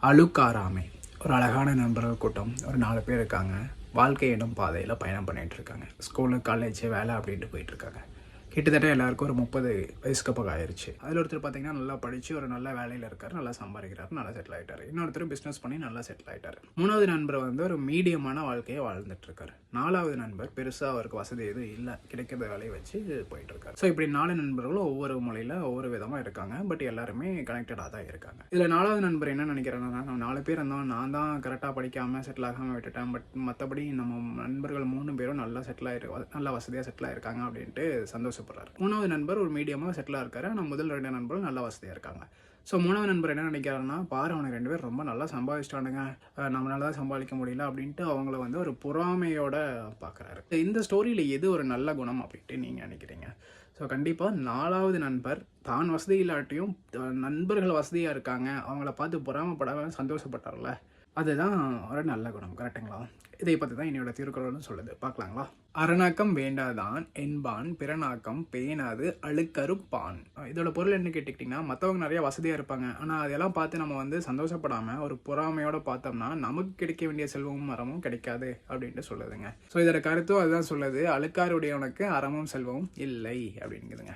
அழுக்காராமை. ஒரு அழகான நண்பர்கள் கூட்டம், ஒரு 4 பேர் இருக்காங்க. வாழ்க்கை எனும் பாதையில் பயணம் பண்ணிகிட்டு இருக்காங்க. ஸ்கூலு, காலேஜ், வேலை அப்படின்ட்டு போயிட்டுருக்காங்க. கிட்டத்தட்ட எல்லாருக்கும் ஒரு 30 வயசுக்கு பக்கம் ஆயிடுச்சு. அதில் ஒருத்தர் பார்த்தீங்கன்னா நல்லா படித்து ஒரு நல்ல வேலையில் இருக்கார், நல்லா சம்பாதிக்கிறார், நல்லா செட்டில் ஆகிட்டார். இன்னொருத்தர் பிஸ்னஸ் பண்ணி நல்லா செட்டில் ஆகிட்டார். 3வது நண்பர் வந்து ஒரு மீடியமான வாழ்க்கையை வாழ்ந்துட்டு இருக்காரு. 4வது நண்பர் பெருசாக அவருக்கு வசதி எதுவும் இல்லை, கிடைக்கிற வேலையை வச்சு போயிட்டு இருக்காரு. ஸோ இப்படி 4 நண்பர்களும் ஒவ்வொரு மொழியில் ஒவ்வொரு விதமாக இருக்காங்க. பட் எல்லாருமே கனெக்டடாக தான் இருக்காங்க. இதில் 4வது நண்பர் என்ன நினைக்கிறாங்கன்னா, நம்ம 4 பேர் இருந்தோம், நான் தான் கரெக்டாக படிக்காமல் செட்டில் ஆகாமல் விட்டுட்டேன். பட் மற்றபடி நம்ம நண்பர்கள் 3 பேரும் நல்லா செட்டில் ஆகிருக்கு, நல்லா வசதியாக செட்டில் ஆகிருக்காங்க அப்படின்ட்டு சந்தோஷப்படுறாரு. 3வது நண்பர் ஒரு மீடியமாக செட்டில் இருக்காரு. ஆனால் முதல் 2 நண்பர்கள் நல்லா வசதியாக இருக்காங்க. ஸோ 3வது நண்பர் என்ன நினைக்கிறாருன்னா, பாரு அவனுக்கு 2 பேர் ரொம்ப நல்லா சம்பாதிச்சிட்டானுங்க, நம்மளால தான் சம்பாதிக்க முடியல அப்படின்ட்டு அவங்கள வந்து ஒரு பொறாமையோட பார்க்குறாரு. இந்த ஸ்டோரியில் எது ஒரு நல்ல குணம் அப்படின்ட்டு நீங்கள் நினைக்கிறீங்க? ஸோ கண்டிப்பாக 4வது நண்பர் தான் வசதி இல்லாட்டியும் நண்பர்கள் வசதியாக இருக்காங்க, அவங்கள பார்த்து பொறாமப்படாமல் சந்தோஷப்பட்டார்ல, அதுதான் ஒரு நல்ல குணம். கரெக்டுங்களா? இதை பற்றி தான் என்னோட திருக்குறள்னு சொல்லுது. பார்க்கலாங்களா? அரணாக்கம் வேண்டாதான் என்பான் பிறனாக்கம் பேணாது அழுக்கறுப்பான். இதோட பொருள் என்ன கேட்டுக்கிட்டிங்கன்னா, மற்றவங்க நிறைய வசதியாக இருப்பாங்க, ஆனால் அதெல்லாம் பார்த்து நம்ம வந்து சந்தோஷப்படாமல் ஒரு பொறாமையோடு பார்த்தோம்னா நமக்கு கிடைக்க வேண்டிய செல்வமும் அறமும் கிடைக்காது அப்படின்ட்டு சொல்லுதுங்க. ஸோ இதோட கருத்தும் அதுதான் சொல்லுது, அழுக்காருடையவனுக்கு அறமும் செல்வமும் இல்லை அப்படிங்குதுங்க.